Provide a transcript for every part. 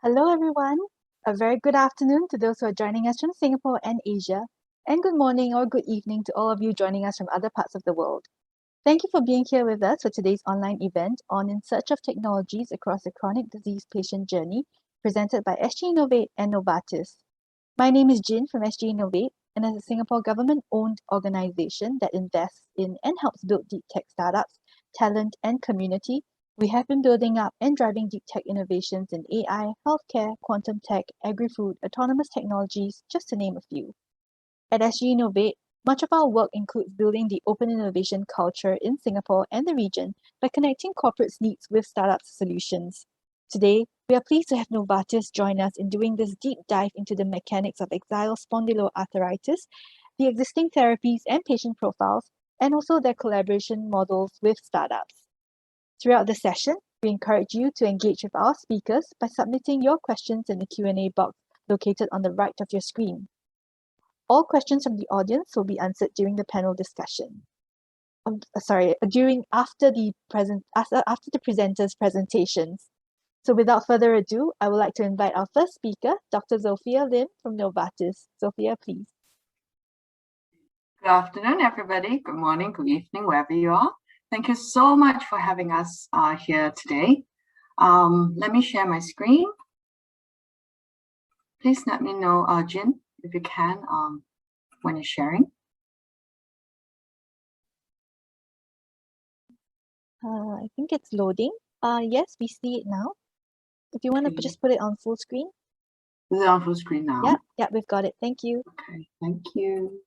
Hello, everyone. A very good afternoon to those who are joining us from Singapore and Asia, and good morning or good evening to all of you joining us from other parts of the world. Thank you for being here with us for today's online event on In Search of Technologies Across the Chronic Disease Patient Journey, presented by SGInnovate and Novartis. My name is Jin from SGInnovate, and as a Singapore government-owned organization that invests in and helps build deep tech startups, talent, and community, we have been building up and driving deep tech innovations in AI, healthcare, quantum tech, agri-food, autonomous technologies, just to name a few. At SGInnovate, much of our work includes building the open innovation culture in Singapore and the region by connecting corporates' needs with startup solutions. Today, we are pleased to have Novartis join us in doing this deep dive into the mechanics of axial spondyloarthritis, the existing therapies and patient profiles, and also their collaboration models with startups. Throughout the session, we encourage you to engage with our speakers by submitting your questions in the Q&A box located on the right of your screen. All questions from the audience will be answered during the panel discussion. After the presenters' presentations. So without further ado, I would like to invite our first speaker, Dr. Zophia Lim from Novartis. Zophia, please. Good afternoon, everybody. Good morning, good evening, wherever you are. Thank you so much for having us here today. Let me share my screen. Please let me know, Jin, if you can, when you're sharing. I think it's loading. Yes, we see it now. If you want to just put it on full screen. Is it on full screen now? Yeah, we've got it. Thank you. Okay, thank you.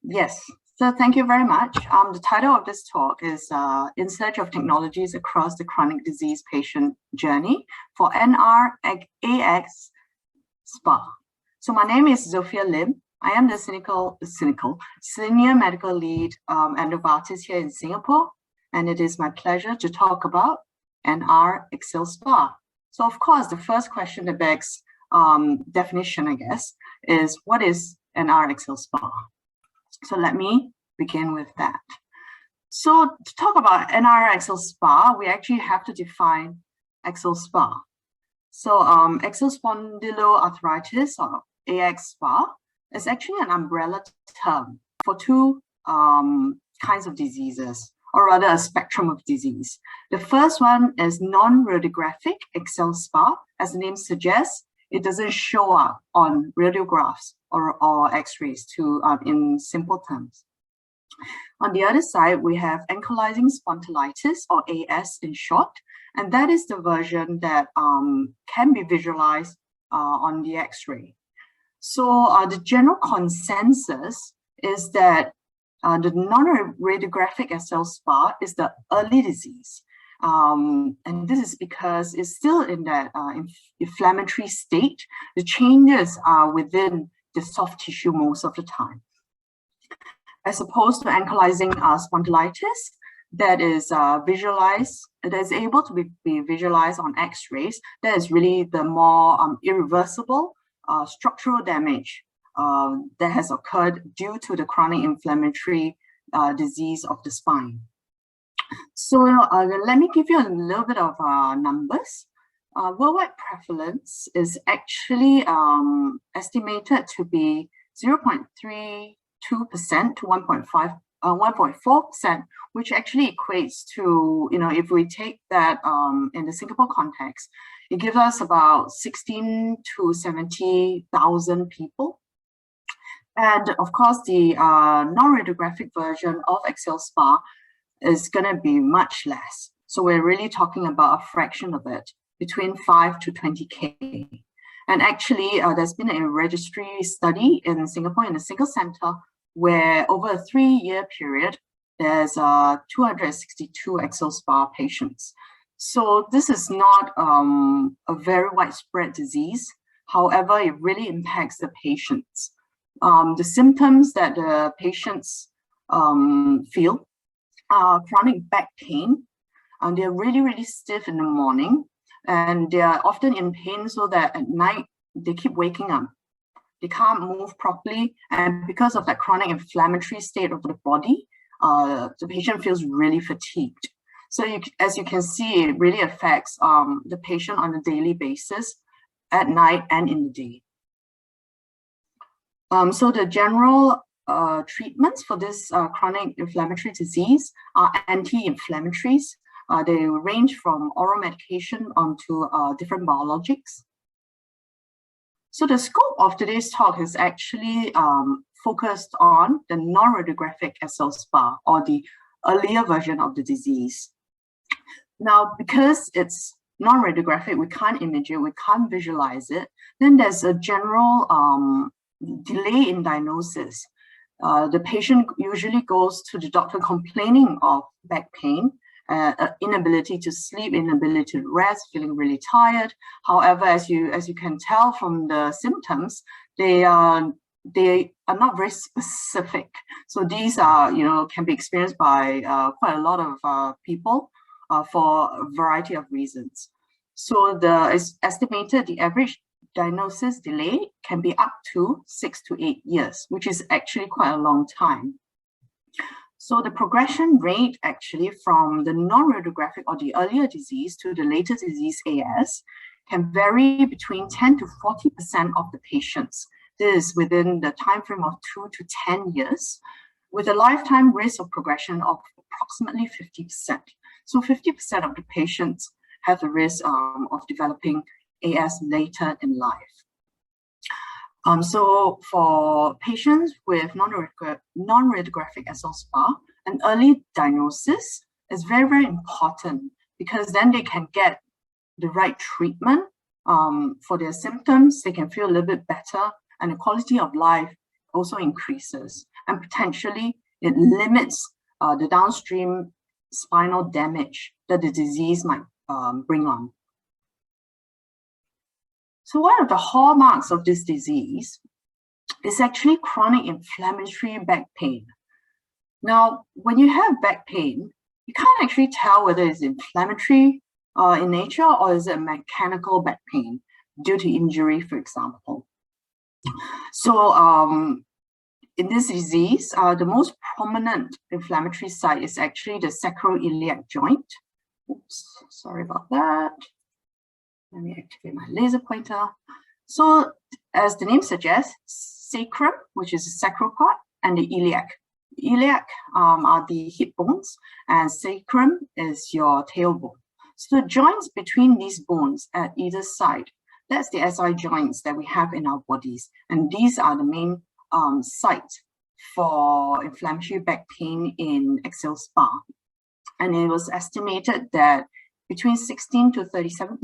Yes, so thank you very much. The title of this talk is In Search of Technologies Across the Chronic Disease Patient Journey for nr-AxSpA. So my name is Zophia Lim. I am the Senior Medical Lead at Novartis here in Singapore, and it is my pleasure to talk about nr-AxSpA. So of course, the first question that begs definition, I guess, is what is nr-AxSpA? So let me begin with that. So to talk about nr-AxSpA, we actually have to define axial SpA. So axial spondyloarthritis, or AxSpA, is actually an umbrella term for two kinds of diseases, or rather a spectrum of disease. The first one is non-radiographic axial SpA. As the name suggests, it doesn't show up on radiographs or x-rays in simple terms. On the other side, we have ankylosing spondylitis, or AS in short, and that is the version that can be visualized on the x-ray. So the general consensus is that the non-radiographic axial SpA is the early disease. And this is because it's still in that inflammatory state. The changes are within the soft tissue most of the time. As opposed to ankylosing spondylitis, that is visualized, that is able to be visualized on x-rays, that is really the more irreversible structural damage that has occurred due to the chronic inflammatory disease of the spine. So let me give you a little bit of numbers. Worldwide prevalence is actually estimated to be 0.32% to 1.4%, which actually equates to, if we take that in the Singapore context, it gives us about 16 to 70,000 people. And of course, the non-radiographic version of axial SpA is going to be much less. So we're really talking about a fraction of it, between 5 to 20K. And actually, there's been a registry study in Singapore in a single center where over a 3-year period, there's 262 axial SpA patients. So this is not a very widespread disease. However, it really impacts the patients. The symptoms that the patients feel are chronic back pain, and they're really, really stiff in the morning, and they're often in pain so that at night they keep waking up. They can't move properly, and because of that chronic inflammatory state of the body, the patient feels really fatigued. So as you can see, it really affects the patient on a daily basis, at night and in the day. So the general treatments for this chronic inflammatory disease are anti-inflammatories. They range from oral medication onto different biologics. So the scope of today's talk is actually focused on the non-radiographic axial SPA, or the earlier version of the disease. Now, because it's non-radiographic, we can't image it, we can't visualize it, then there's a general delay in diagnosis. The patient usually goes to the doctor complaining of back pain, inability to sleep, inability to rest, feeling really tired. However, as you can tell from the symptoms, they are not very specific. So these are, can be experienced by quite a lot of people for a variety of reasons. So it's estimated the average diagnosis delay can be up to 6 to 8 years, which is actually quite a long time. So the progression rate actually from the non-radiographic or the earlier disease to the later disease AS can vary between 10 to 40% of the patients. This is within the time frame of 2 to 10 years, with a lifetime risk of progression of approximately 50%. So 50% of the patients have the risk of developing AS later in life. So for patients with non-radiographic axial SPA, an early diagnosis is very, very important, because then they can get the right treatment for their symptoms. They can feel a little bit better, and the quality of life also increases. And potentially it limits the downstream spinal damage that the disease might bring on. So one of the hallmarks of this disease is actually chronic inflammatory back pain. Now, when you have back pain, you can't actually tell whether it's inflammatory in nature, or is it mechanical back pain due to injury, for example. So in this disease, the most prominent inflammatory site is actually the sacroiliac joint. Oops, sorry about that. Let me activate my laser pointer. So as the name suggests, sacrum, which is the sacral part, and the iliac. Iliac are the hip bones, and sacrum is your tailbone. So the joints between these bones at either side, that's the SI joints that we have in our bodies. And these are the main sites for inflammatory back pain in axial SPA. And it was estimated that between 16 to 37%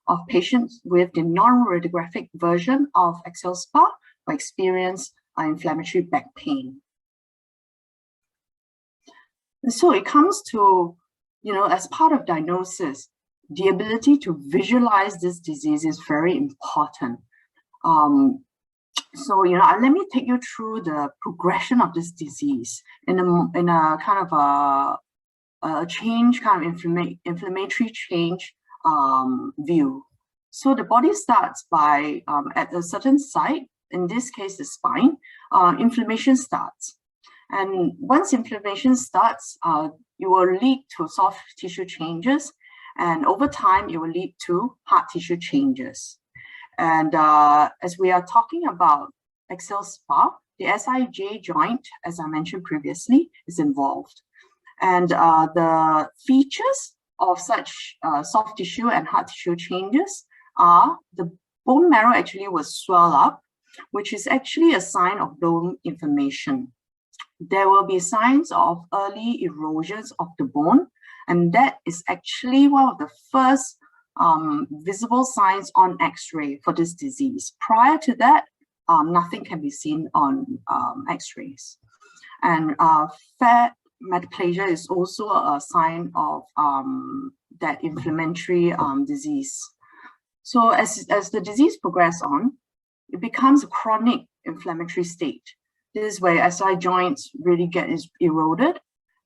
of patients with the non-radiographic version of axial SPA will experience inflammatory back pain. And so it comes to, as part of diagnosis, the ability to visualize this disease is very important. So, let me take you through the progression of this disease in a kind of a change, kind of inflammatory change view. So the body starts by, at a certain site, in this case the spine, inflammation starts. And once inflammation starts, it will lead to soft tissue changes, and over time it will lead to hard tissue changes. And as we are talking about axial SPA, the SIJ joint, as I mentioned previously, is involved. And the features of such soft tissue and hard tissue changes are the bone marrow actually will swell up, which is actually a sign of bone inflammation. There will be signs of early erosions of the bone, and that is actually one of the first visible signs on X-ray for this disease. Prior to that, nothing can be seen on X-rays. And fat metaplasia is also a sign of that inflammatory disease. So as the disease progresses on, it becomes a chronic inflammatory state. This is where SI joints really get eroded.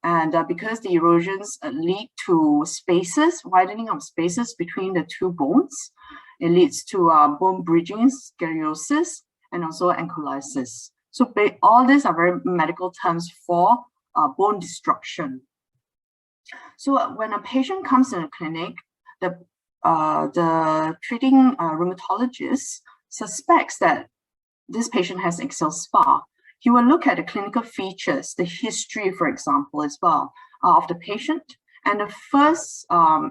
And because the erosions lead to spaces, widening of spaces between the two bones, it leads to bone bridging, scoliosis, and also ankylosis. So all these are very medical terms for bone destruction. So when a patient comes in a clinic, the treating rheumatologist suspects that this patient has axial SpA. He will look at the clinical features, the history, for example, as well, of the patient. And the first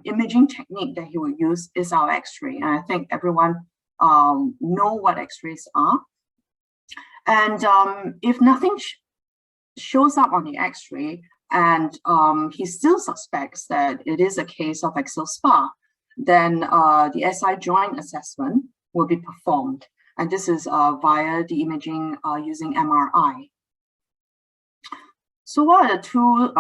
imaging technique that he will use is our X-ray. And I think everyone know what X-rays are. And if nothing shows up on the X-ray, and he still suspects that it is a case of axial SpA, then the SI joint assessment will be performed. And this is via the imaging using MRI. So what are the two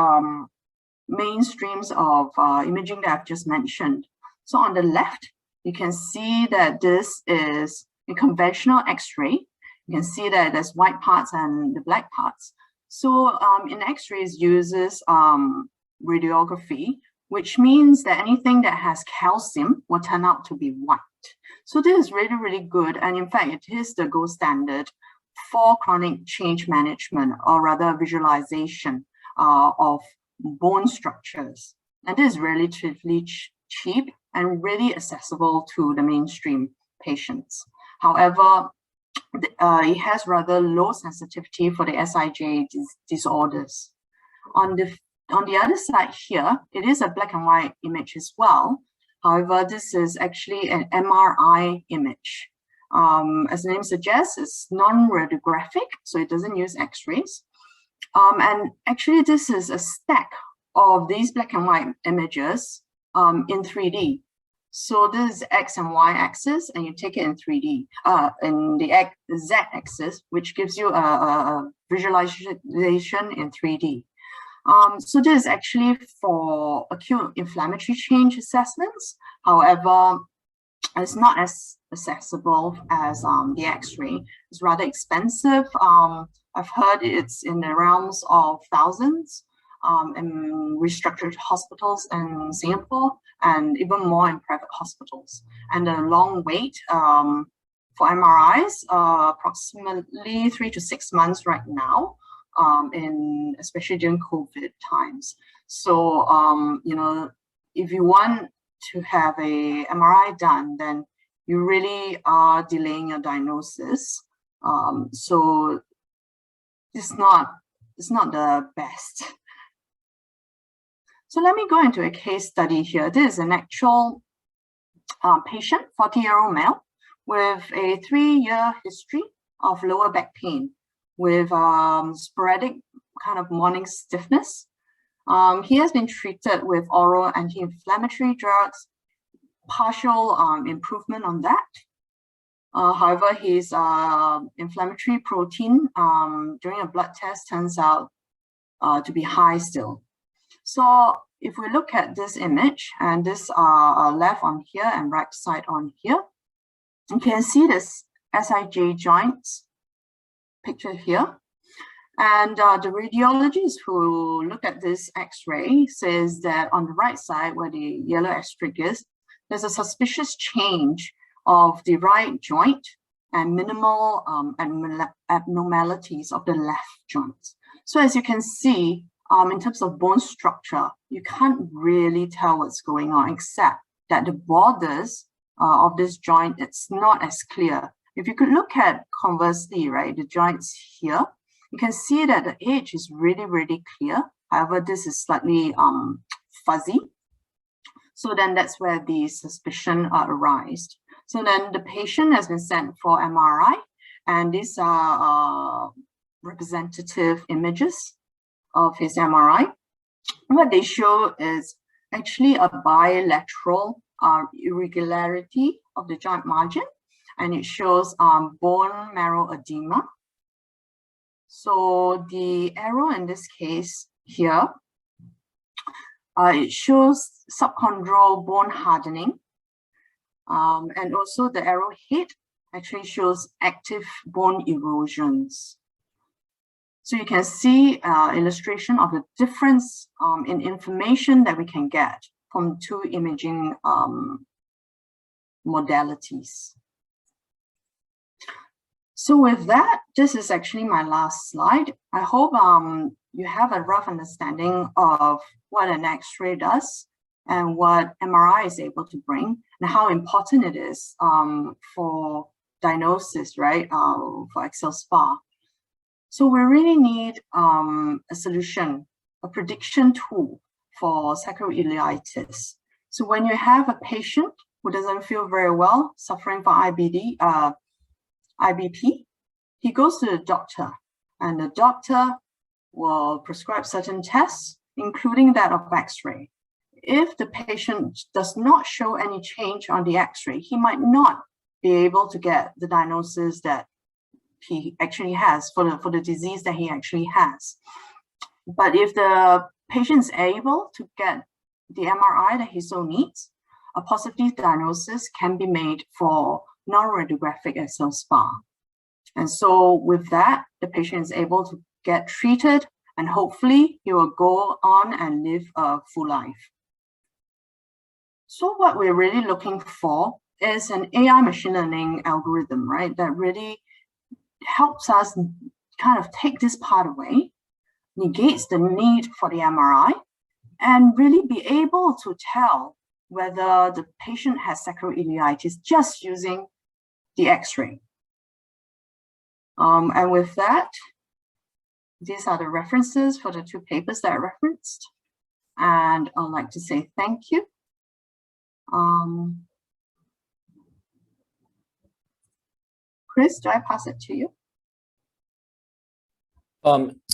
main streams of imaging that I've just mentioned? So on the left, you can see that this is a conventional X-ray. You can see that there's white parts and the black parts. So in X-rays uses radiography, which means that anything that has calcium will turn out to be white. So this is really, really good. And in fact, it is the gold standard for chronic change management, or rather visualization of bone structures. And this is relatively cheap and really accessible to the mainstream patients. However, it has rather low sensitivity for the SIJ disorders. On the other side here, it is a black and white image as well. However, this is actually an MRI image. As the name suggests, it's non-radiographic, so it doesn't use X-rays. And actually, this is a stack of these black and white images in 3D. So this is X and Y axis, and you take it in 3D, in the Z axis, which gives you a visualization in 3D. So this is actually for acute inflammatory change assessments. However, it's not as accessible as the X-ray. It's rather expensive. I've heard it's in the realms of thousands in restructured hospitals in Singapore, and even more in private hospitals. And the long wait for MRIs, approximately 3 to 6 months right now, especially during COVID times. So, you know, if you want to have a MRI done, then you really are delaying your diagnosis. So it's not the best. So let me go into a case study here. This is an actual patient, 40-year-old male, with a 3-year history of lower back pain with sporadic kind of morning stiffness. He has been treated with oral anti-inflammatory drugs, partial improvement on that. However, his inflammatory protein during a blood test turns out to be high still. So if we look at this image, and this left on here and right side on here, you can see this SIJ joints picture here. And the radiologist who looked at this X-ray says that on the right side where the yellow asterisk is, there's a suspicious change of the right joint and minimal abnormalities of the left joint. So as you can see, in terms of bone structure, you can't really tell what's going on, except that the borders of this joint, it's not as clear. If you could look at conversely, right, the joints here, you can see that the edge is really, really clear. However, this is slightly fuzzy. So then that's where the suspicion arises. So then the patient has been sent for MRI, and these are representative images of his MRI. What they show is actually a bilateral irregularity of the joint margin, and it shows bone marrow edema. So the arrow in this case here, it shows subchondral bone hardening, and also the arrowhead actually shows active bone erosions. So you can see illustration of the difference in information that we can get from two imaging modalities. So with that, this is actually my last slide. I hope you have a rough understanding of what an X-ray does and what MRI is able to bring and how important it is for diagnosis, right, for axial SpA. So we really need a solution, a prediction tool for sacroiliitis. So when you have a patient who doesn't feel very well, suffering from IBP, he goes to the doctor, and the doctor will prescribe certain tests, including that of X-ray. If the patient does not show any change on the X-ray, he might not be able to get the diagnosis that he actually has for the disease that he actually has. But if the patient is able to get the MRI that he so needs, a positive diagnosis can be made for non-radiographic axial SpA. And so with that, the patient is able to get treated, and hopefully he will go on and live a full life. So what we're really looking for is an AI machine learning algorithm, right, that really helps us kind of take this part away, negates the need for the MRI, and really be able to tell whether the patient has sacroiliitis just using the X-ray. And with that, these are the references for the two papers that I referenced. And I'd like to say thank you. Chris, do I pass it to you?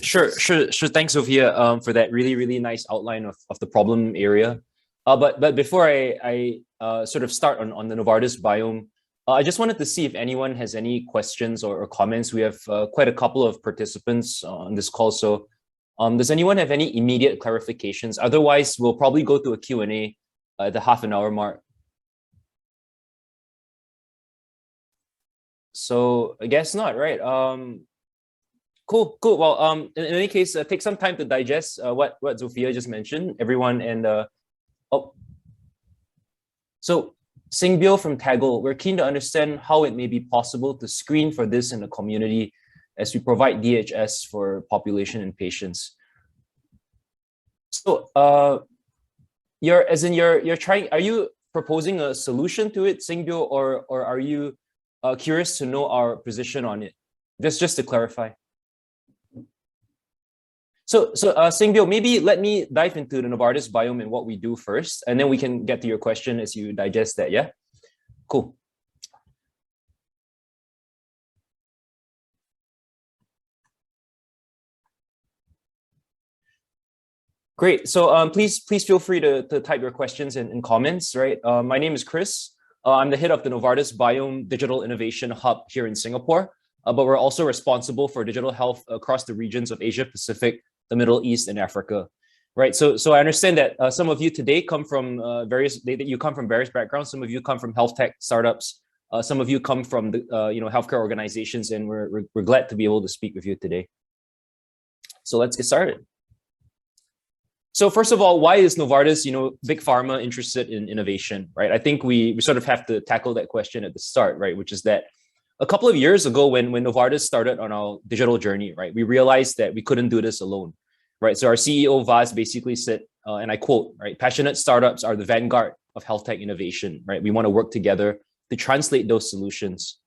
Sure. Thanks, Zophia, for that really nice outline of the problem area. But before I sort of start on the Novartis Biome, I just wanted to see if anyone has any questions or comments. We have quite a couple of participants on this call. So does anyone have any immediate clarifications? Otherwise, we'll probably go to a Q&A at the half-an-hour mark. So I guess not, right? Cool. Well, in any case, take some time to digest what Zophia just mentioned, everyone. And so Singbyo from Taggle, we're keen to understand how it may be possible to screen for this in the community as we provide DHS for population and patients. So you're trying, are you proposing a solution to it, Singbyo, or are you curious to know our position on it? Just to clarify. So Singbyo, maybe let me dive into the Novartis Biome and what we do first, and then we can get to your question as you digest that, yeah? Cool. Great, so please feel free to type your questions and comments, right? My name is Chris. I'm the head of the Novartis Biome Digital Innovation Hub here in Singapore, but we're also responsible for digital health across the regions of Asia Pacific, the Middle East, and Africa, right? So I understand that some of you today come from various backgrounds. Some of you come from health tech startups. Some of you come from the healthcare organizations, and we're glad to be able to speak with you today. So let's get started. So first of all, why is Novartis, big pharma, interested in innovation, right? I think we sort of have to tackle that question at the start, right? Which is that a couple of years ago, when Novartis started on our digital journey, right, we realized that we couldn't do this alone, right? So our CEO Vas basically said, and I quote, right, passionate startups are the vanguard of health tech innovation, right? We want to work together to translate those solutions.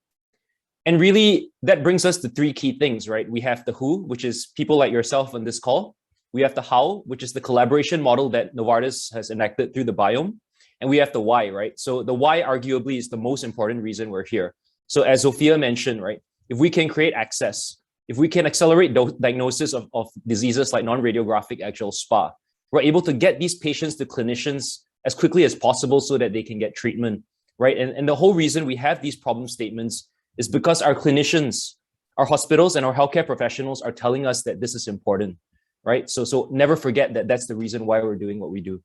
And really, that brings us to three key things, right? We have the who, which is people like yourself on this call. We have the how, which is the collaboration model that Novartis has enacted through the Biome. And we have the why, right? So the why arguably is the most important reason we're here. So as Zophia mentioned, right, if we can create access, if we can accelerate diagnosis of diseases like non-radiographic axial SpA, we're able to get these patients to clinicians as quickly as possible so that they can get treatment, right? And the whole reason we have these problem statements is because our clinicians, our hospitals, and our healthcare professionals are telling us that this is important, right? So never forget that that's the reason why we're doing what we do.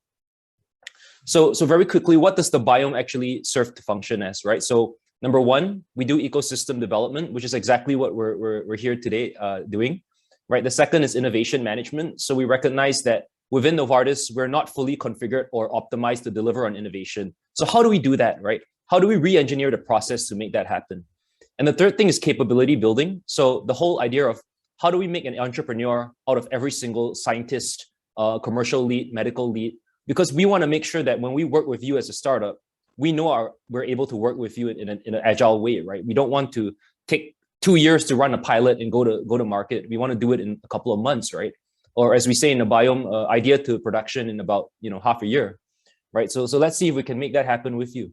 So very quickly, what does the Biome actually serve to function as, right? So number one, we do ecosystem development, which is exactly what we're here today doing, right? The second is innovation management. So we recognize that within Novartis, we're not fully configured or optimized to deliver on innovation. So how do we do that, right? How do we re-engineer the process to make that happen? And the third thing is capability building. So the whole idea of how do we make an entrepreneur out of every single scientist, commercial lead, medical lead? Because we want to make sure that when we work with you as a startup, we know we're able to work with you in an agile way, right? We don't want to take 2 years to run a pilot and go to market. We want to do it in a couple of months, right? Or as we say in the Biome, idea to production in about half a year, right? So let's see if we can make that happen with you.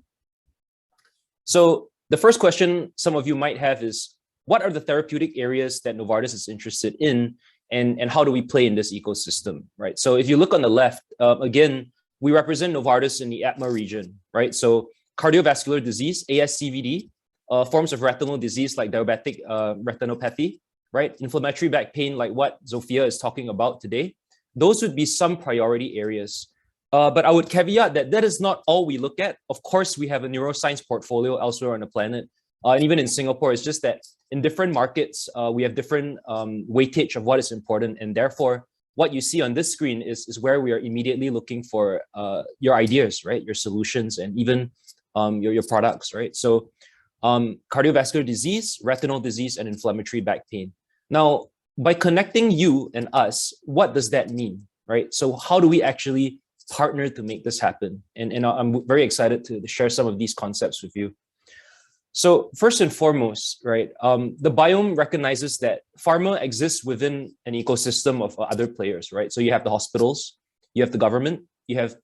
So the first question some of you might have is, what are the therapeutic areas that Novartis is interested in, and how do we play in this ecosystem, right? So if you look on the left, again, we represent Novartis in the APMA region, right? So cardiovascular disease, ASCVD, forms of retinal disease like diabetic retinopathy, right? Inflammatory back pain, like what Zophia is talking about today. Those would be some priority areas. But I would caveat that is not all we look at. Of course, we have a neuroscience portfolio elsewhere on the planet. And even in Singapore, it's just that in different markets, we have different weightage of what is important. And therefore, what you see on this screen is where we are immediately looking for your ideas, right? Your solutions and even your products, right? So cardiovascular disease, retinal disease, and inflammatory back pain. Now, by connecting you and us, what does that mean, right? So how do we actually partner to make this happen? And I'm very excited to share some of these concepts with you. So first and foremost, right, the Biome recognizes that pharma exists within an ecosystem of other players, right? So you have the hospitals, you have the government, you have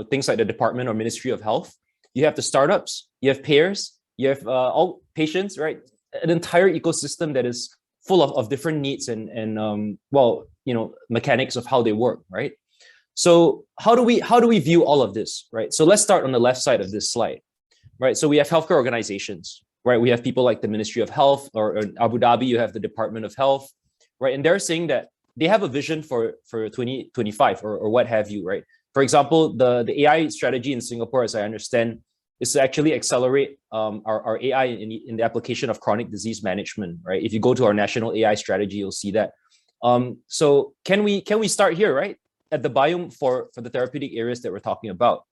things like the Department or Ministry of Health, you have the startups, you have payers, you have all patients, right? An entire ecosystem that is full of different needs and mechanics of how they work, right? So how do we view all of this, right? So let's start on the left side of this slide, right? So we have healthcare organizations, right? We have people like the Ministry of Health, or in Abu Dhabi, you have the Department of Health, right? And they're saying that they have a vision for 2025 or what have you, right? For example, the AI strategy in Singapore, as I understand, is to actually accelerate our AI in the application of chronic disease management, right? If you go to our national AI strategy, you'll see that. So can we start here, right? At the Biome for the therapeutic areas that we're talking about.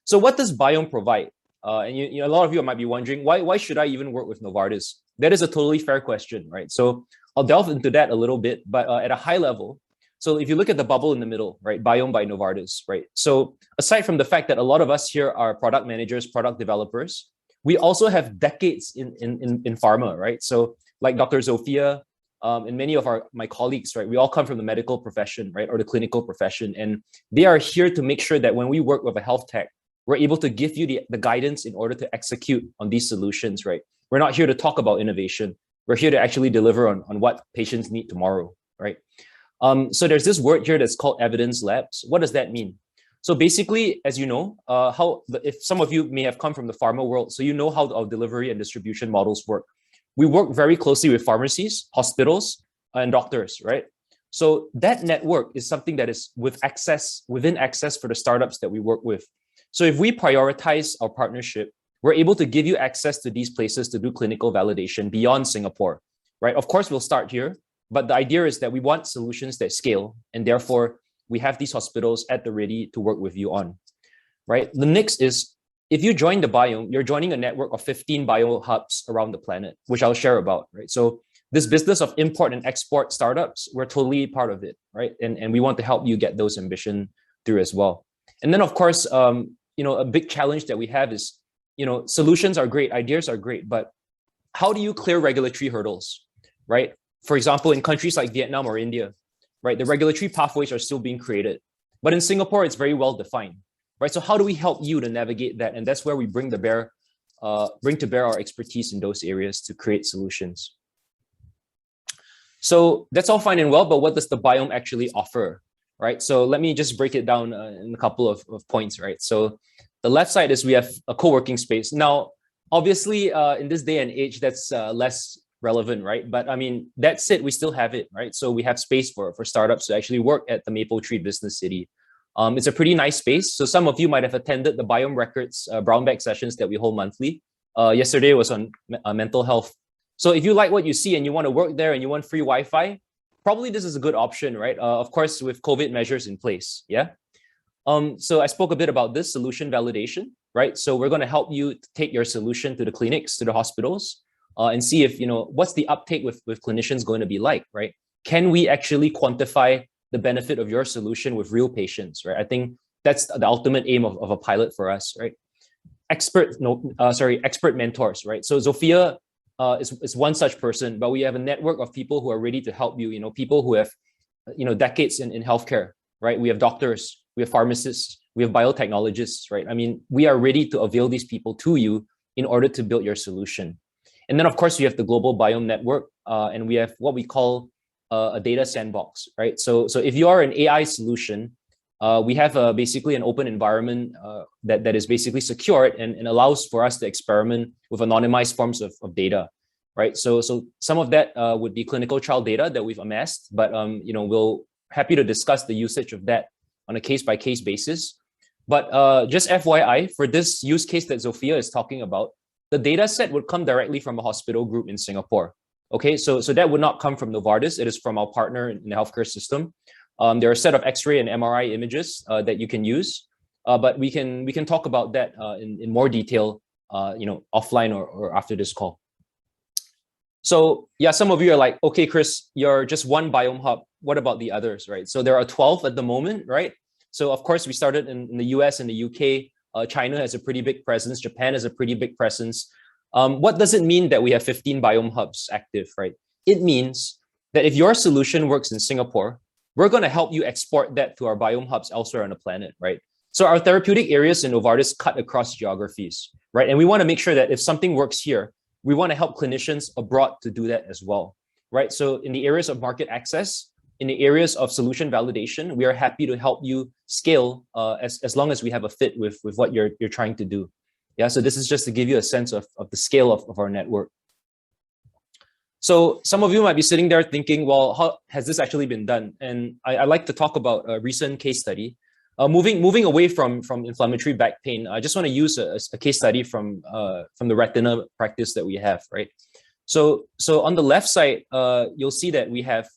So what does Biome provide? And a lot of you might be wondering, why should I even work with Novartis? That is a totally fair question, right? So I'll delve into that a little bit, but at a high level. So if you look at the bubble in the middle, right, Biome by Novartis, right? So aside from the fact that a lot of us here are product managers, product developers, we also have decades in pharma, right? So like Dr. Zophia and many of my colleagues, right, we all come from the medical profession, right, or the clinical profession, and they are here to make sure that when we work with a health tech, we're able to give you the guidance in order to execute on these solutions, right? We're not here to talk about innovation. We're here to actually deliver on what patients need tomorrow, right? So there's this word here that's called evidence labs. What does that mean? So basically, as you know, if some of you may have come from the pharma world, so you know how our delivery and distribution models work. We work very closely with pharmacies, hospitals, and doctors, right? So that network is something that is within access for the startups that we work with. So if we prioritize our partnership, we're able to give you access to these places to do clinical validation beyond Singapore, right? Of course, we'll start here, but the idea is that we want solutions that scale, and therefore we have these hospitals at the ready to work with you on, right? The next is, if you join the Biome, you're joining a network of 15 bio hubs around the planet, which I'll share about, right? So this business of import and export startups, we're totally part of it, right? And we want to help you get those ambition through as well. And then, of course, a big challenge that we have is, solutions are great, ideas are great, but how do you clear regulatory hurdles, right? For example, in countries like Vietnam or India, right, the regulatory pathways are still being created. But in Singapore, it's very well defined, right? So how do we help you to navigate that? And that's where we bring to bear our expertise in those areas to create solutions. So that's all fine and well, but what does the Biome actually offer, right? So let me just break it down in a couple of points, right? So the left side is we have a co-working space. Now, obviously, in this day and age, that's less relevant, right? But I mean, that's it, we still have it, right? So we have space for startups to actually work at the Maple Tree Business City. It's a pretty nice space. So some of you might have attended the Biome Records brown bag sessions that we hold monthly. Yesterday was on mental health. So if you like what you see and you want to work there and you want free Wi-Fi, probably this is a good option, right? Of course, with COVID measures in place, yeah? So I spoke a bit about this solution validation, right? So we're going to help you take your solution to the clinics, to the hospitals, and see if, what's the uptake with clinicians going to be like, right? Can we actually quantify the benefit of your solution with real patients, right? I think that's the ultimate aim of a pilot for us, right? Expert mentors, right? So Zophia is one such person, but we have a network of people who are ready to help you, people who have, decades in healthcare, right? We have doctors, we have pharmacists, we have biotechnologists, right? I mean, we are ready to avail these people to you in order to build your solution. And then, of course, we have the Global Biome Network, and we have what we call a data sandbox, right? So if you are an AI solution, we have basically an open environment that is basically secured and allows for us to experiment with anonymized forms of data, right? So some of that would be clinical trial data that we've amassed, but we'll happy to discuss the usage of that on a case-by-case basis. But just FYI, for this use case that Zophia is talking about, the data set would come directly from a hospital group in Singapore. Okay, so that would not come from Novartis. It is from our partner in the healthcare system. There are a set of X-ray and MRI images that you can use, but we can talk about that in more detail, offline or after this call. So yeah, some of you are like, okay, Chris, you're just one biome hub. What about the others, right? So there are 12 at the moment, right? So of course we started in the US and the UK. China has a pretty big presence. Japan has a pretty big presence. What does it mean that we have 15 biome hubs active, right? It means that if your solution works in Singapore, we're going to help you export that to our biome hubs elsewhere on the planet, right? So our therapeutic areas in Novartis cut across geographies, right? And we want to make sure that if something works here, we want to help clinicians abroad to do that as well, right? So in the areas of market access, in the areas of solution validation, we are happy to help you scale as long as we have a fit with what you're trying to do. Yeah, so this is just to give you a sense of the scale of our network. So some of you might be sitting there thinking, well, how has this actually been done? And I like to talk about a recent case study. Moving away from inflammatory back pain, I just want to use a case study from the retina practice that we have, right? So on the left side, you'll see that we have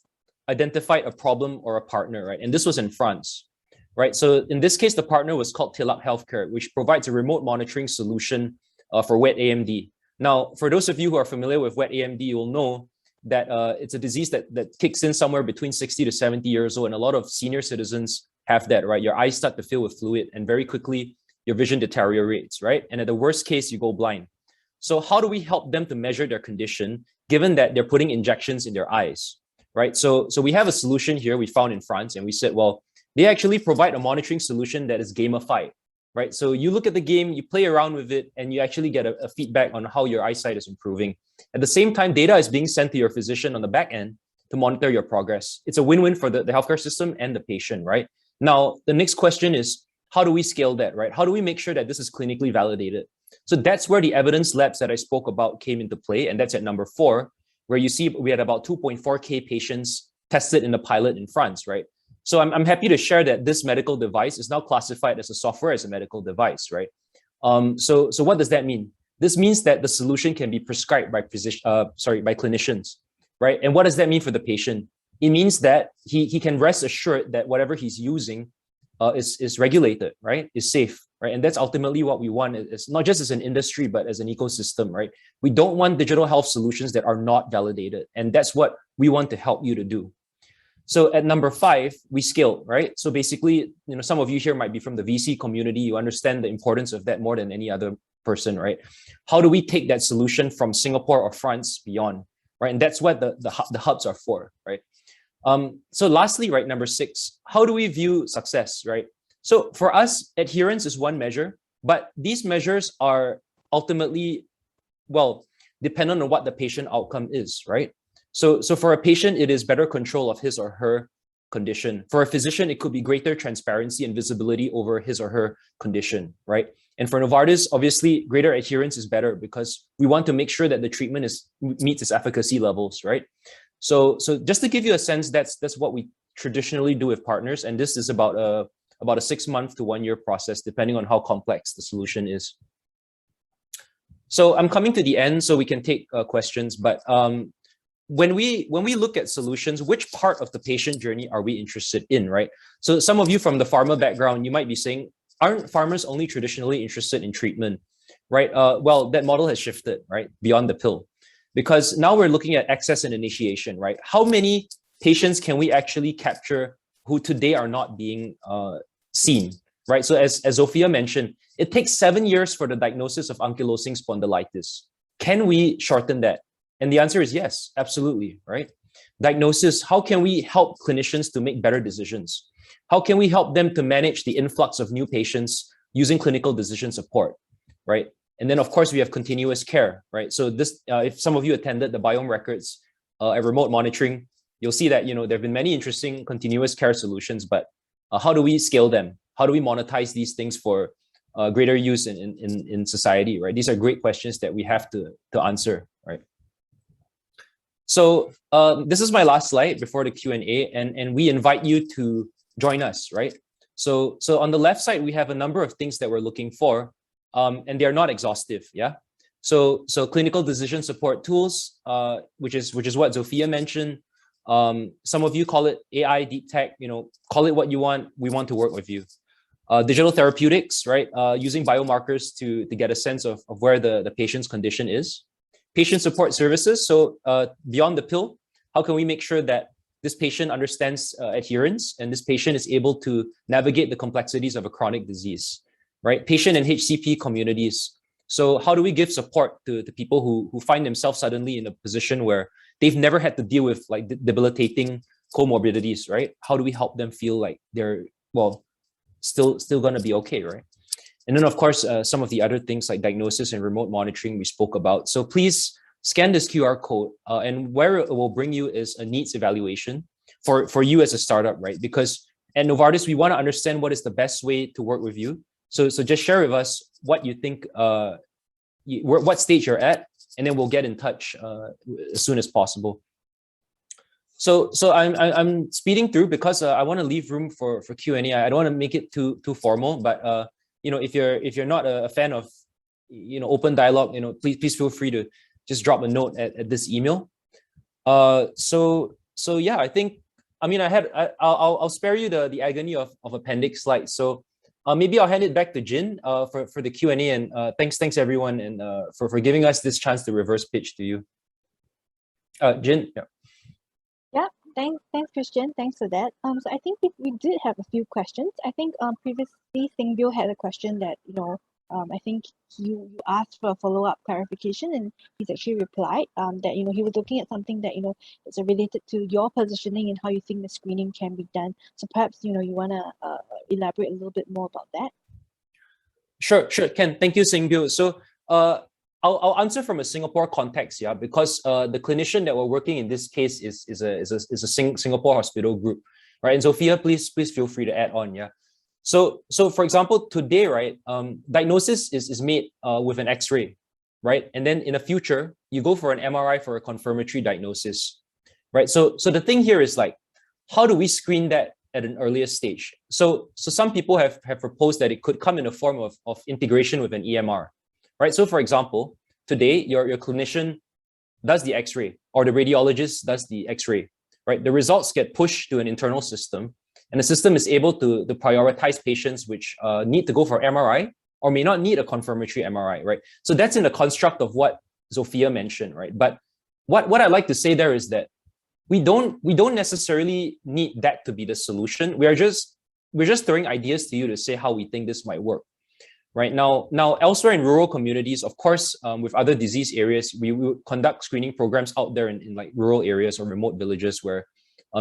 identified a problem or a partner, right? And this was in France, right? So in this case, the partner was called Tilak Healthcare, which provides a remote monitoring solution for wet AMD. Now, for those of you who are familiar with wet AMD, you will know that it's a disease that kicks in somewhere between 60 to 70 years old. And a lot of senior citizens have that, right? Your eyes start to fill with fluid and very quickly your vision deteriorates, right? And at the worst case, you go blind. So how do we help them to measure their condition, given that they're putting injections in their eyes, right? So we have a solution here we found in France, and we said, well, they actually provide a monitoring solution that is gamified, right? So you look at the game, you play around with it, and you actually get a feedback on how your eyesight is improving. At the same time, data is being sent to your physician on the back end to monitor your progress. It's a win-win for the healthcare system and the patient, right? Now, the next question is, how do we scale that, right? How do we make sure that this is clinically validated? So that's where the evidence labs that I spoke about came into play, and that's at number 4, where you see we had about 2.4K patients tested in the pilot in France, right? So I'm happy to share that this medical device is now classified as a software as a medical device, right? So what does that mean? This means that the solution can be prescribed by clinicians, right? And what does that mean for the patient? It means that he can rest assured that whatever he's using is regulated, right? Is safe, right? And that's ultimately what we want. It's not just as an industry, but as an ecosystem, right? We don't want digital health solutions that are not validated. And that's what we want to help you to do. So at number 5, we scale, right? So basically, some of you here might be from the VC community. You understand the importance of that more than any other person, right? How do we take that solution from Singapore or France beyond, right? And that's what the hubs are for, right? So lastly, right, number 6, how do we view success, right? So for us, adherence is one measure, but these measures are ultimately, well, dependent on what the patient outcome is, right? So for a patient, it is better control of his or her condition. For a physician, it could be greater transparency and visibility over his or her condition, right? And for Novartis, obviously, greater adherence is better because we want to make sure that the treatment meets its efficacy levels, right? So just to give you a sense, that's what we traditionally do with partners, and this is about a 6-month to 1-year process, depending on how complex the solution is. So I'm coming to the end, so we can take questions. But when we look at solutions, which part of the patient journey are we interested in, right? So some of you from the pharma background, you might be saying, aren't farmers only traditionally interested in treatment, right? Well, that model has shifted, right, beyond the pill. Because now we're looking at access and initiation, right? How many patients can we actually capture who today are not being seen, right? So as Zophia mentioned, it takes 7 years for the diagnosis of ankylosing spondylitis. Can we shorten that? And the answer is yes, absolutely, right? Diagnosis, how can we help clinicians to make better decisions? How can we help them to manage the influx of new patients using clinical decision support, right? And then of course we have continuous care, right? So this, if some of you attended the Biome records at remote monitoring, you'll see that, there have been many interesting continuous care solutions, but how do we scale them? How do we monetize these things for greater use in society, right? These are great questions that we have to answer, right? So this is my last slide before the Q&A, and we invite you to join us, right? So on the left side, we have a number of things that we're looking for, and they are not exhaustive, yeah? So clinical decision support tools, which is what Zophia mentioned. Some of you call it AI, deep tech, call it what you want. We want to work with you. Digital therapeutics, right? Using biomarkers to get a sense of where the patient's condition is. Patient support services. So beyond the pill, how can we make sure that this patient understands adherence and this patient is able to navigate the complexities of a chronic disease, right? Patient and HCP communities. So how do we give support to people who find themselves suddenly in a position where they've never had to deal with like debilitating comorbidities, right? How do we help them feel like they're, well, still going to be okay, right? And then of course, some of the other things like diagnosis and remote monitoring we spoke about. So please scan this QR code, and where it will bring you is a needs evaluation for you as a startup, right? Because at Novartis, we want to understand what is the best way to work with you. So just share with us what you think, what stage you're at, and then we'll get in touch as soon as possible. So I'm speeding through because I want to leave room for Q&A. I don't want to make it too formal, but if you're not a fan of open dialogue, please feel free to just drop a note at this email. So yeah, I think I'll spare you the agony of appendix slides. So maybe I'll hand it back to Jin for the Q&A, and thanks everyone, and for giving us this chance to reverse pitch to you. Jin, yeah. Yeah, thanks, Christian. Thanks for that. So I think we did have a few questions. I think previously Singbyo had a question that I think you asked for a follow-up clarification, and he's actually replied that he was looking at something that is related to your positioning and how you think the screening can be done. So perhaps you want to elaborate a little bit more about that. Sure, Ken. Thank you, Singbyo. So I'll answer from a Singapore context, yeah, because the clinician that we're working in this case is a Singapore hospital group, right? And Zophia, please feel free to add on, yeah. So for example, today, right, diagnosis is made with an X-ray, right? And then in the future, you go for an MRI for a confirmatory diagnosis, right? So the thing here is like, how do we screen that at an earlier stage? So some people have proposed that it could come in a form of integration with an EMR, right? So for example, today your clinician does the X-ray, or the radiologist does the X-ray, right? The results get pushed to an internal system, and the system is able to prioritize patients which need to go for MRI or may not need a confirmatory MRI, right? So that's in the construct of what Zophia mentioned, right? But what I'd like to say there is that we don't necessarily need that to be the solution. We're just throwing ideas to you to say how we think this might work. Right now, elsewhere in rural communities, of course, with other disease areas, we will conduct screening programs out there in like rural areas or remote villages where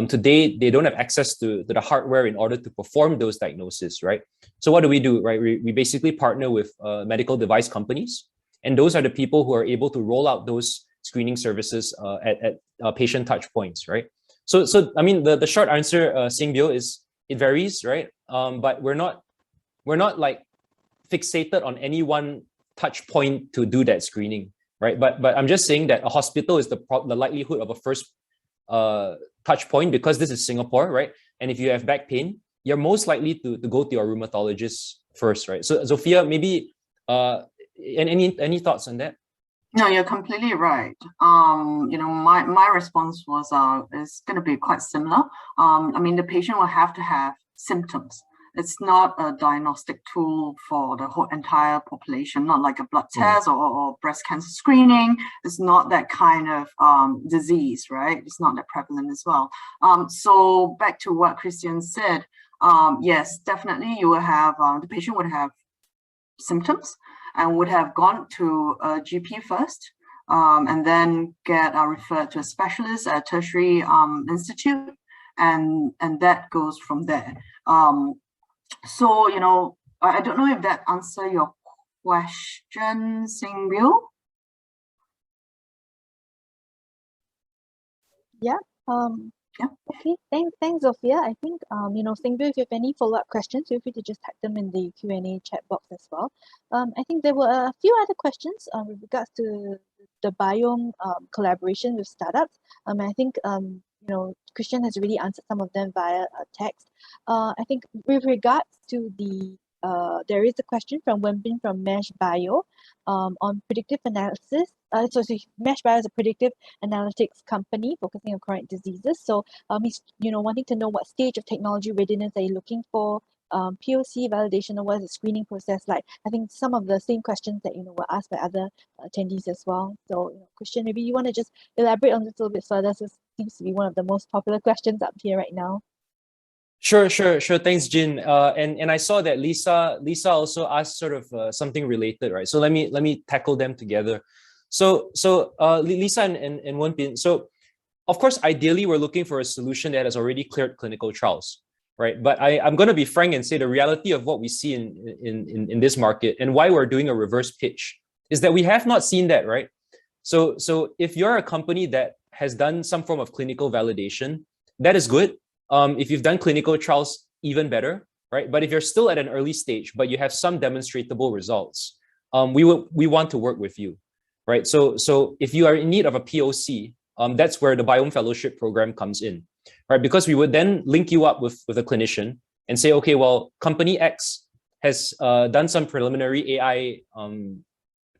today they don't have access to the hardware in order to perform those diagnoses, right? So what do, right? We basically partner with medical device companies, and those are the people who are able to roll out those screening services at patient touch points, right? So I mean, the short answer, Singbyo, is it varies, right? But we're not like fixated on any one touch point to do that screening, right? But I'm just saying that a hospital is the likelihood of a first touch point, because this is Singapore, right? And if you have back pain, you're most likely to go to your rheumatologist first, right? So Zophia, maybe any thoughts on that? No, you're completely right. My response was is going to be quite similar. I mean, the patient will have to have symptoms. It's not a diagnostic tool for the whole entire population, not like a blood test or breast cancer screening. It's not that kind of disease, right? It's not that prevalent as well. So back to what Christian said, yes, definitely you will have, the patient would have symptoms and would have gone to a GP first, and then get referred to a specialist at a tertiary institute, and that goes from there. So, you know, I don't know if that answers your question, Singview. Yeah. Yeah. Okay. Thanks, Zophia. I think you know, Singview, if you have any follow-up questions, feel free to just type them in the Q&A chat box as well. I think there were a few other questions with regards to the Biome collaboration with startups. I think you know, Christian has already answered some of them via text. I think with regards to the there is a question from Wenbin from Mesh Bio on predictive analysis. So Mesh Bio is a predictive analytics company focusing on chronic diseases. So he's, you know, wanting to know what stage of technology readiness are you looking for, POC validation, or what is the screening process like? I think some of the same questions that, you know, were asked by other attendees as well. So, you know, Christian, maybe you want to just elaborate on this a little bit further. So it seems to be one of the most popular questions up here right now. Sure. Thanks, Jin. And I saw that Lisa also asked sort of something related, right? So let me tackle them together. So Lisa and Wenbin. So of course, ideally, we're looking for a solution that has already cleared clinical trials, right? But I'm going to be frank and say the reality of what we see in this market and why we're doing a reverse pitch is that we have not seen that, right? So if you're a company that has done some form of clinical validation, that is good. If you've done clinical trials, even better, right? But if you're still at an early stage, but you have some demonstrable results, we want to work with you, right? So if you are in need of a POC, that's where the Biome Fellowship Program comes in, right? Because we would then link you up with a clinician and say, okay, well, company X has done some preliminary AI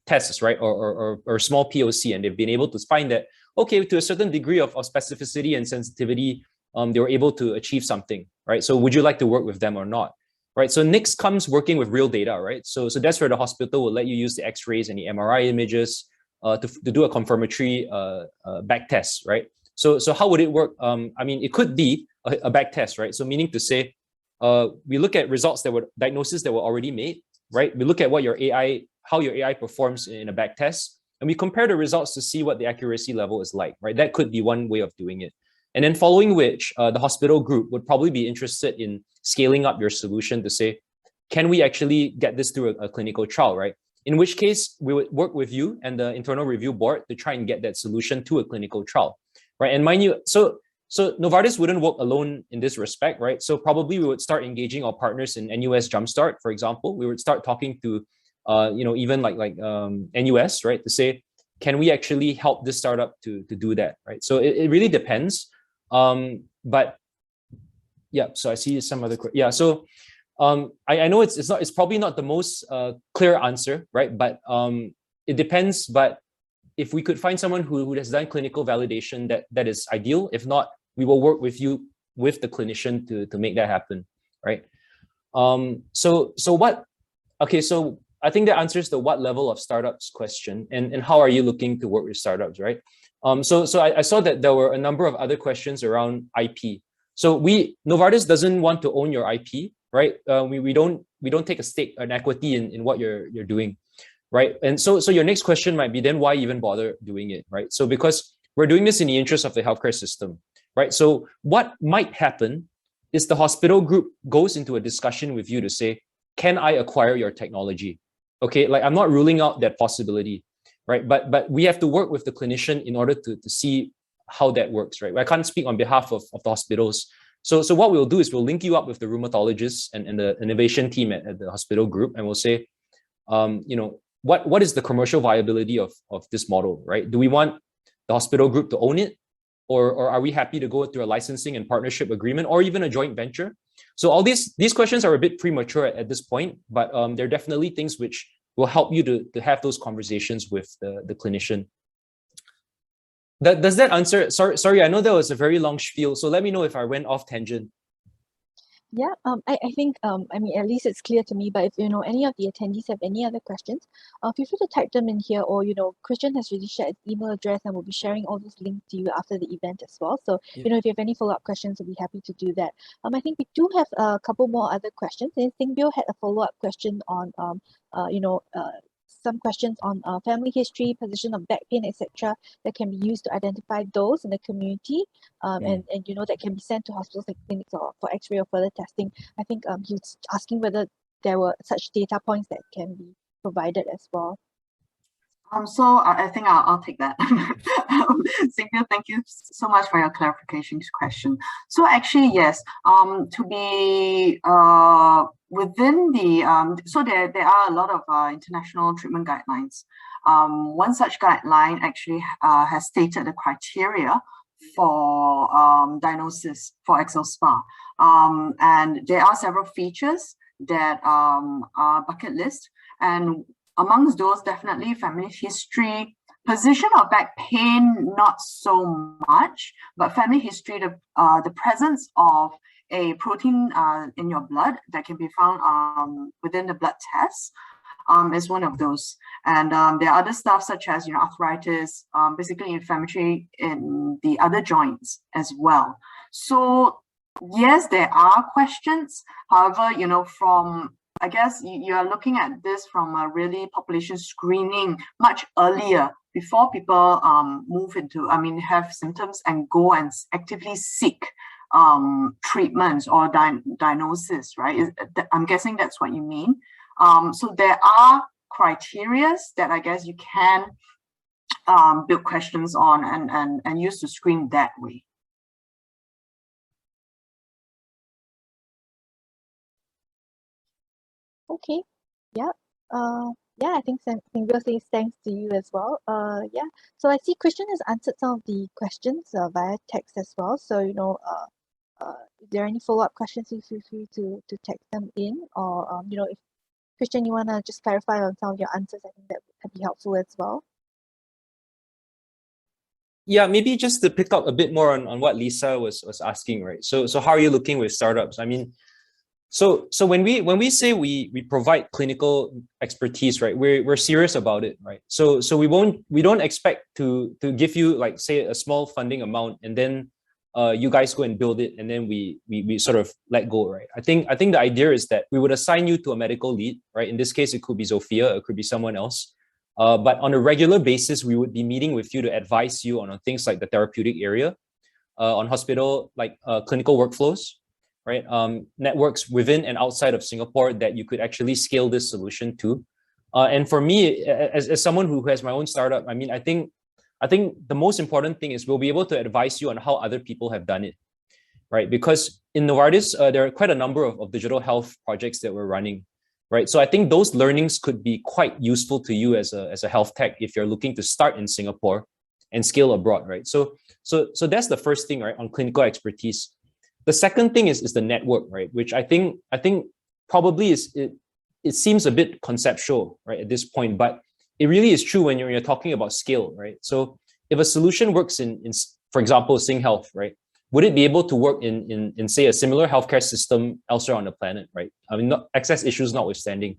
tests, right? Or small POC, and they've been able to find that, okay, to a certain degree of specificity and sensitivity, they were able to achieve something, right? So would you like to work with them or not, right? So next comes working with real data, right? So that's where the hospital will let you use the X-rays and the MRI images to do a confirmatory back test, right? So how would it work? I mean, it could be a back test, right? So meaning to say, we look at results that were diagnoses that were already made, right? We look at what how your AI performs in a back test, and we compare the results to see what the accuracy level is like, right? That could be one way of doing it. And then following which, the hospital group would probably be interested in scaling up your solution to say, can we actually get this through a clinical trial, right? In which case, we would work with you and the internal review board to try and get that solution to a clinical trial, right? And mind you, so Novartis wouldn't work alone in this respect, right? So probably we would start engaging our partners in NUS Jumpstart, for example. We would start talking to, you know, even like NUS, right? To say, can we actually help this startup to do that, right? So it really depends. But yeah, so I see some other, yeah. So I know it's probably not the most clear answer, right? But it depends. But if we could find someone who has done clinical validation, that is ideal. If not, we will work with you with the clinician to make that happen, right? So what? Okay, so I think that answers the what level of startups question, and how are you looking to work with startups, right? So I saw that there were a number of other questions around IP. So Novartis doesn't want to own your IP, right? We don't take a stake, an equity in what you're doing, right? And so your next question might be, then why even bother doing it, right? So because we're doing this in the interest of the healthcare system, right? So what might happen is the hospital group goes into a discussion with you to say, can I acquire your technology? Okay, like I'm not ruling out that possibility, right? But we have to work with the clinician in order to see how that works, right? I can't speak on behalf of the hospitals. So what we'll do is we'll link you up with the rheumatologists and the innovation team at the hospital group, and we'll say, you know, what is the commercial viability of this model, right? Do we want the hospital group to own it? Or are we happy to go through a licensing and partnership agreement or even a joint venture? So all these questions are a bit premature at this point, but they're definitely things which will help you to have those conversations with the clinician. Does that answer? Sorry, I know that was a very long spiel, so let me know if I went off tangent. Yeah, I think, I mean, at least it's clear to me, but if, any of the attendees have any other questions, feel free to type them in here, or, Christian has already shared his email address and we'll be sharing all those links to you after the event as well. So, Yeah. if you have any follow-up questions, we'll be happy to do that. I think we do have a couple more other questions. And Singbyo had a follow-up question on, some questions on family history, position of back pain, etc., that can be used to identify those in the community, and that can be sent to hospitals and clinics or for X-ray or further testing. I think he was asking whether there were such data points that can be provided as well. So I think I'll take that. Sylvia, thank you so much for your clarification question. So actually, yes, to be within the, so there are a lot of international treatment guidelines. One such guideline actually has stated the criteria for diagnosis for axial SpA. And there are several features that are bucket list. And amongst those, definitely family history, position of back pain, not so much, but family history, the presence of a protein in your blood that can be found within the blood test is one of those. And there are other stuff such as, arthritis, basically inflammatory in the other joints as well. So yes, there are questions. However, from I guess you are looking at this from a really population screening much earlier before people move into, have symptoms and go and actively seek treatments or diagnosis, right? I'm guessing that's what you mean. So there are criteria that I guess you can build questions on and use to screen that way. Okay, yeah. Yeah, I think Singbyo says thanks to you as well. Yeah. So I see Christian has answered some of the questions via text as well. So, if there are any follow-up questions, feel free to text them in, or if Christian, you want to just clarify on some of your answers, I think that would be helpful as well. Yeah, maybe just to pick up a bit more on what Lisa was asking, right? So how are you looking with startups? I mean, so when we say we provide clinical expertise, right, we're serious about it, right? So we don't expect to give you, like, say, a small funding amount and then you guys go and build it and then we sort of let go, right? I think the idea is that we would assign you to a medical lead, right? In this case, it could be Zophia, it could be someone else. But on a regular basis, we would be meeting with you to advise you on things like the therapeutic area, on hospital, like clinical workflows, right? Networks within and outside of Singapore that you could actually scale this solution to. And for me, as someone who has my own startup, I mean, I think the most important thing is we'll be able to advise you on how other people have done it, right? Because in Novartis, there are quite a number of digital health projects that we're running, right? So I think those learnings could be quite useful to you as a health tech if you're looking to start in Singapore and scale abroad, right? So that's the first thing, right, on clinical expertise. The second thing is the network, right? Which I think probably it seems a bit conceptual, right, at this point, but it really is true when you're talking about scale, right? So if a solution works in for example, SingHealth, right, would it be able to work in say a similar healthcare system elsewhere on the planet, right? I mean, access issues notwithstanding,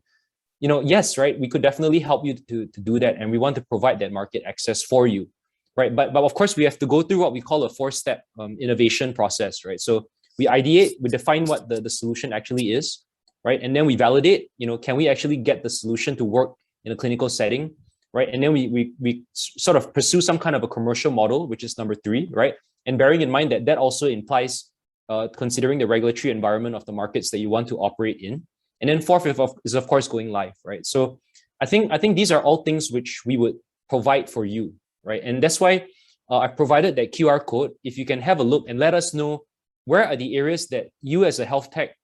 yes, right, we could definitely help you to do that, and we want to provide that market access for you, right? But of course, we have to go through what we call a 4-step innovation process, right? So we ideate, we define what the solution actually is, right? And then we validate, can we actually get the solution to work in a clinical setting, right? And then we sort of pursue some kind of a commercial model, which is number 3, right? And bearing in mind that also implies considering the regulatory environment of the markets that you want to operate in. And then 4th is of course going live, right? So I think these are all things which we would provide for you, right? And that's why I provided that QR code. If you can have a look and let us know where are the areas that you as a health tech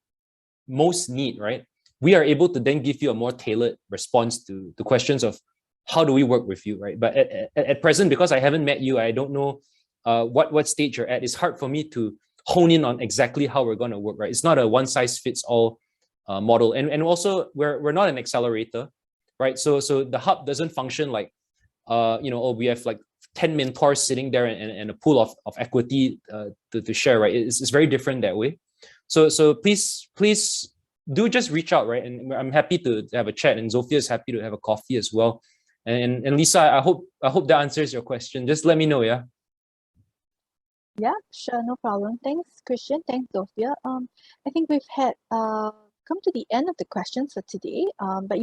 most need, right? We are able to then give you a more tailored response to the questions of how do we work with you, right? But at present, because I haven't met you, I don't know what stage you're at. It's hard for me to hone in on exactly how we're going to work, right? It's not a one-size-fits-all model. And also, we're not an accelerator, right? So the hub doesn't function like, we have like 10 mentors sitting there and a pool of equity to share, right? It's very different that way. So please do just reach out, right? And I'm happy to have a chat, and Zophia is happy to have a coffee as well. And Lisa, I hope that answers your question. Just let me know, yeah. Yeah, sure, no problem. Thanks, Christian. Thanks, Zophia. I think we've had come to the end of the questions for today. But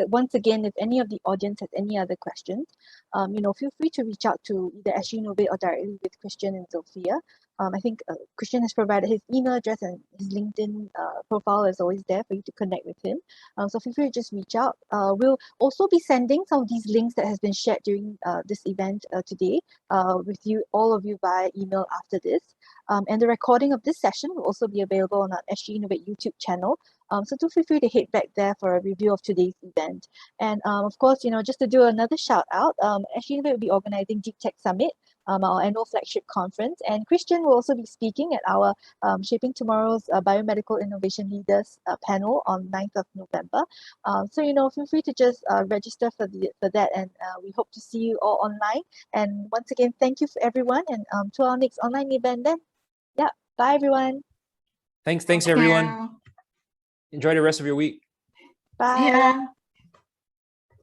once again, if any of the audience has any other questions, feel free to reach out to either SGInnovate or directly with Christian and Zophia. I think Christian has provided his email address, and his LinkedIn profile is always there for you to connect with him. So feel free to just reach out. We'll also be sending some of these links that has been shared during this event today with all of you via email after this. And the recording of this session will also be available on our SGInnovate YouTube channel. So do feel free to head back there for a review of today's event. And of course, just to do another shout out, SGInnovate will be organizing Deep Tech Summit, our annual flagship conference. And Christian will also be speaking at our Shaping Tomorrow's Biomedical Innovation Leaders panel on 9th of November. So feel free to just register for that, and we hope to see you all online. And once again, thank you for everyone, and to our next online event then. Yeah, bye everyone. Thanks everyone. Enjoy the rest of your week. Bye. See ya.